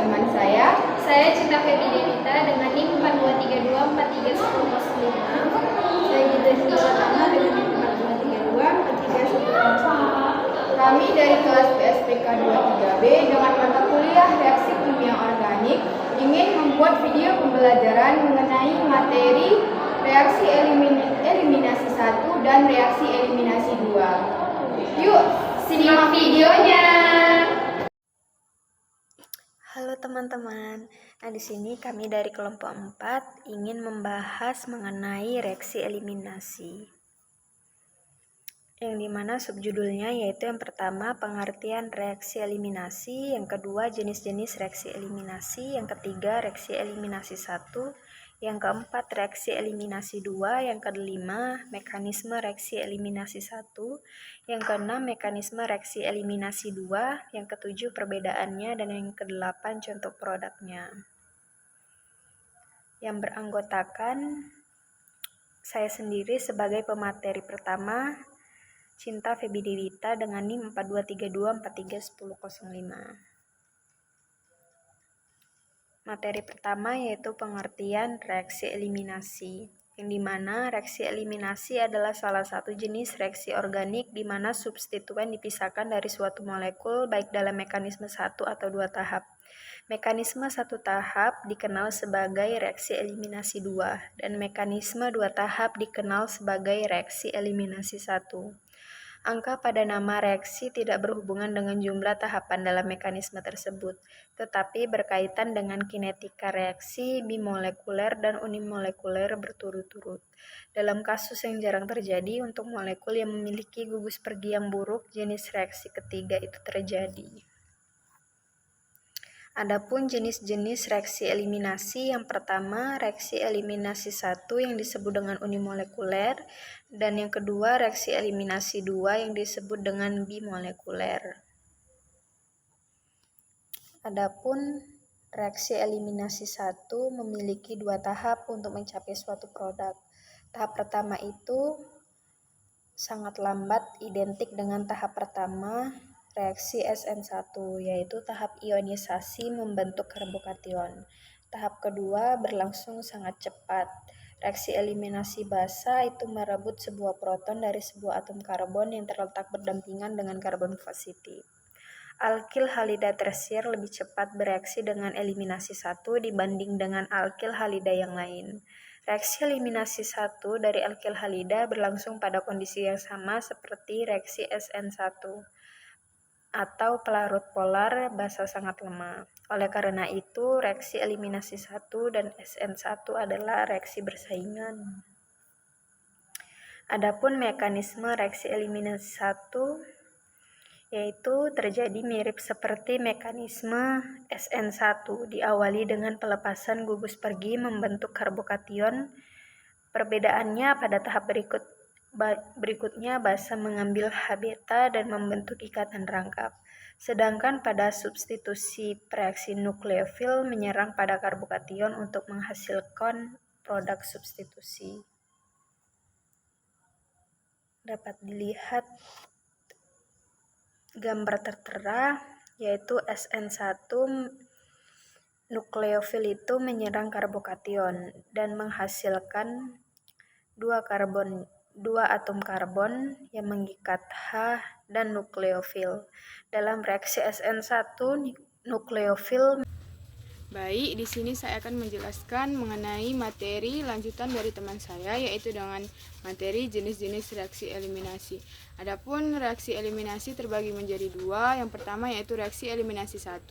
teman saya Cinta Feby Denita dengan NIM 4232431005. Saya Gita Silatama dengan NIM 4232431005. Kami dari kelas PSPK 23B dengan mata kuliah reaksi kimia organik ingin membuat video pembelajaran mengenai materi reaksi eliminasi 1 dan reaksi eliminasi 2. Yuk, simak videonya. Halo teman-teman. Nah, di sini kami dari kelompok 4 ingin membahas mengenai reaksi eliminasi. Yang dimana subjudulnya yaitu yang pertama pengertian reaksi eliminasi, yang kedua jenis-jenis reaksi eliminasi, yang ketiga reaksi eliminasi 1, yang keempat reaksi eliminasi 2, yang kelima mekanisme reaksi eliminasi 1, yang keenam mekanisme reaksi eliminasi 2, yang ketujuh perbedaannya, dan yang kedelapan contoh produknya. Yang beranggotakan saya sendiri sebagai pemateri pertama, Cinta Feby Denita dengan NIM 4232431005. Materi pertama yaitu pengertian reaksi eliminasi, yang dimana reaksi eliminasi adalah salah satu jenis reaksi organik di mana substituen dipisahkan dari suatu molekul baik dalam mekanisme 1 atau 2 tahap. Mekanisme 1 tahap dikenal sebagai reaksi eliminasi 2 dan mekanisme 2 tahap dikenal sebagai reaksi eliminasi 1. Angka pada nama reaksi tidak berhubungan dengan jumlah tahapan dalam mekanisme tersebut, tetapi berkaitan dengan kinetika reaksi bimolekuler dan unimolekuler berturut-turut. Dalam kasus yang jarang terjadi untuk molekul yang memiliki gugus pergi yang buruk, jenis reaksi ketiga itu terjadi. Adapun jenis-jenis reaksi eliminasi, yang pertama reaksi eliminasi 1 yang disebut dengan unimolekuler, dan yang kedua reaksi eliminasi 2 yang disebut dengan bimolekuler. Adapun reaksi eliminasi 1 memiliki 2 tahap untuk mencapai suatu produk. Tahap pertama itu sangat lambat, identik dengan tahap pertama reaksi SN1, yaitu tahap ionisasi membentuk karbokation. Tahap kedua berlangsung sangat cepat. Reaksi eliminasi basa itu merebut sebuah proton dari sebuah atom karbon yang terletak berdampingan dengan karbon positif. Alkil halida tersier lebih cepat bereaksi dengan eliminasi 1 dibanding dengan alkil halida yang lain. Reaksi eliminasi 1 dari alkil halida berlangsung pada kondisi yang sama seperti reaksi SN1 atau pelarut polar basa sangat lemah. Oleh karena itu, reaksi eliminasi 1 dan SN1 adalah reaksi bersaingan. Adapun mekanisme reaksi eliminasi 1 yaitu terjadi mirip seperti mekanisme SN1, diawali dengan pelepasan gugus pergi membentuk karbokation. Perbedaannya pada tahap berikutnya basa mengambil H-beta dan membentuk ikatan rangkap. Sedangkan pada substitusi reaksi nukleofil menyerang pada karbokation untuk menghasilkan produk substitusi. Dapat dilihat gambar tertera yaitu SN1 nukleofil itu menyerang karbokation dan menghasilkan dua atom karbon yang mengikat H dan nukleofil. Dalam reaksi SN1 nukleofil. Baik, di sini saya akan menjelaskan mengenai materi lanjutan dari teman saya, yaitu dengan materi jenis-jenis reaksi eliminasi. Adapun reaksi eliminasi terbagi menjadi dua. Yang pertama yaitu reaksi eliminasi 1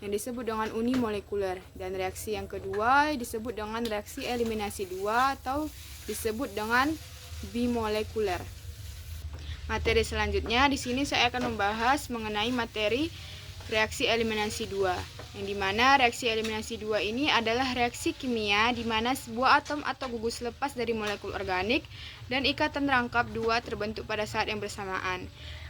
yang disebut dengan unimolekuler, dan reaksi yang kedua disebut dengan reaksi eliminasi 2 atau disebut dengan bimolekuler. Materi selanjutnya di sini saya akan membahas mengenai materi reaksi eliminasi 2, yang dimana reaksi eliminasi 2 ini adalah reaksi kimia di mana sebuah atom atau gugus lepas dari molekul organik dan ikatan rangkap 2 terbentuk pada saat yang bersamaan.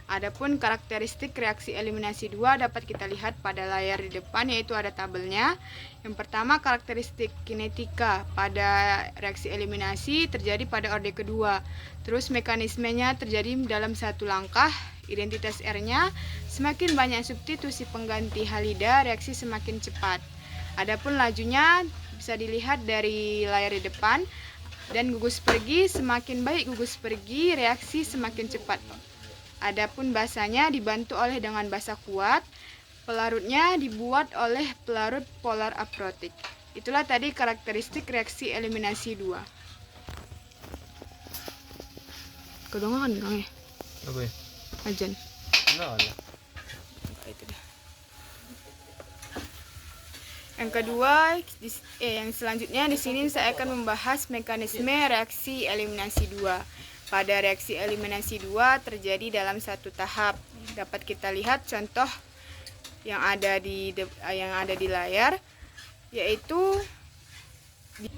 Adapun karakteristik reaksi eliminasi 2 dapat kita lihat pada layar di depan, yaitu ada tabelnya. Yang pertama, karakteristik kinetika pada reaksi eliminasi terjadi pada orde kedua. Terus mekanismenya terjadi dalam satu langkah, identitas R-nya, semakin banyak substitusi pengganti halida, reaksi semakin cepat. Adapun lajunya bisa dilihat dari layar di depan, dan gugus pergi, semakin baik gugus pergi, reaksi semakin cepat. Adapun basanya dibantu oleh dengan basa kuat, pelarutnya dibuat oleh pelarut polar aprotik. Itulah tadi karakteristik reaksi eliminasi 2. Kedengaran Kang ya? Apa ya? Ajan. Nah, lah. Itu dah. Yang kedua, yang selanjutnya di sini saya akan membahas mekanisme reaksi eliminasi 2. Pada reaksi eliminasi 2 terjadi dalam satu tahap. Dapat kita lihat contoh yang ada di layar, yaitu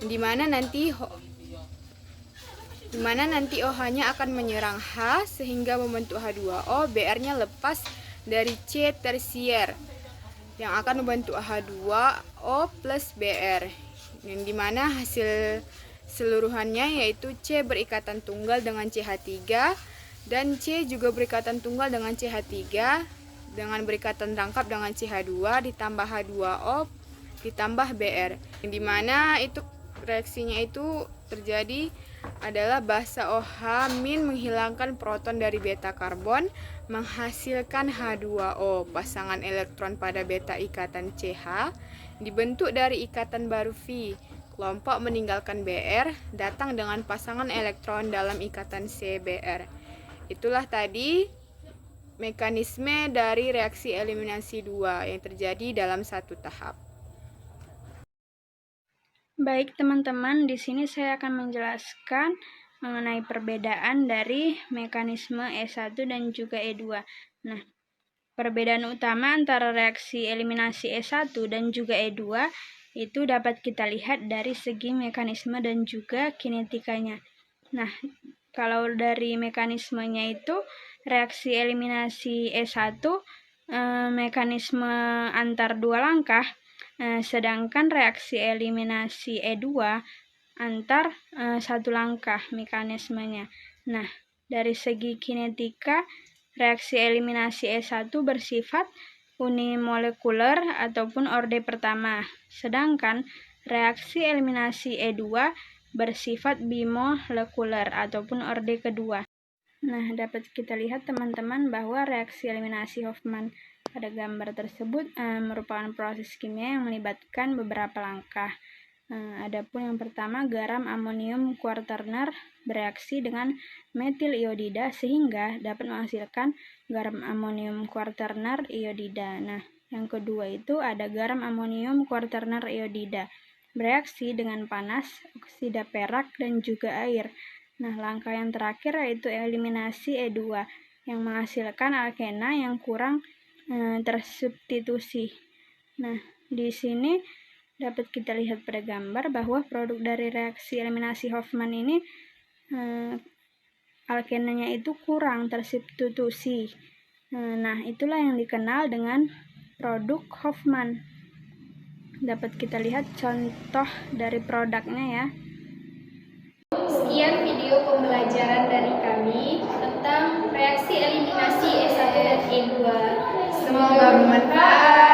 di mana nanti OH-nya akan menyerang H sehingga membentuk H2O, Br-nya lepas dari C tersier yang akan membentuk H2O plus Br, yang dimana hasil seluruhannya yaitu C berikatan tunggal dengan CH3 dan C juga berikatan tunggal dengan CH3 dengan berikatan rangkap dengan CH2 ditambah H2O ditambah Br, yang dimana itu reaksinya itu terjadi adalah basa OH min menghilangkan proton dari beta karbon menghasilkan H2O. Pasangan elektron pada beta ikatan CH dibentuk dari ikatan baru V. Kelompok meninggalkan Br datang dengan pasangan elektron dalam ikatan CBr. Itulah tadi mekanisme dari reaksi eliminasi 2 yang terjadi dalam satu tahap. Baik teman-teman, di sini saya akan menjelaskan mengenai perbedaan dari mekanisme E1 dan juga E2. Nah, perbedaan utama antara reaksi eliminasi E1 dan juga E2 itu dapat kita lihat dari segi mekanisme dan juga kinetikanya. Nah, kalau dari mekanismenya itu reaksi eliminasi E1 mekanisme antar dua langkah, sedangkan reaksi eliminasi E2 antar satu langkah mekanismenya. Nah, dari segi kinetika, reaksi eliminasi E1 bersifat unimolekuler ataupun orde pertama, sedangkan reaksi eliminasi E2 bersifat bimolekuler ataupun orde kedua. Nah, dapat kita lihat teman-teman bahwa reaksi eliminasi Hoffman pada gambar tersebut merupakan proses kimia yang melibatkan beberapa langkah. Adapun yang pertama, garam amonium kuarterner bereaksi dengan metil iodida sehingga dapat menghasilkan garam amonium kuarterner iodida. Nah, yang kedua itu ada garam amonium kuarterner iodida bereaksi dengan panas, oksida perak dan juga air. Nah, langkah yang terakhir yaitu eliminasi E2 yang menghasilkan alkena yang kurang tersubstitusi. Nah, di sini dapat kita lihat pada gambar bahwa produk dari reaksi eliminasi Hoffman ini alkenanya itu kurang tersubstitusi. Nah, itulah yang dikenal dengan produk Hoffman. Dapat kita lihat contoh dari produknya ya. Sekian video pembelajaran dari kami tentang reaksi eliminasi E1 dan E2. Semoga bermanfaat.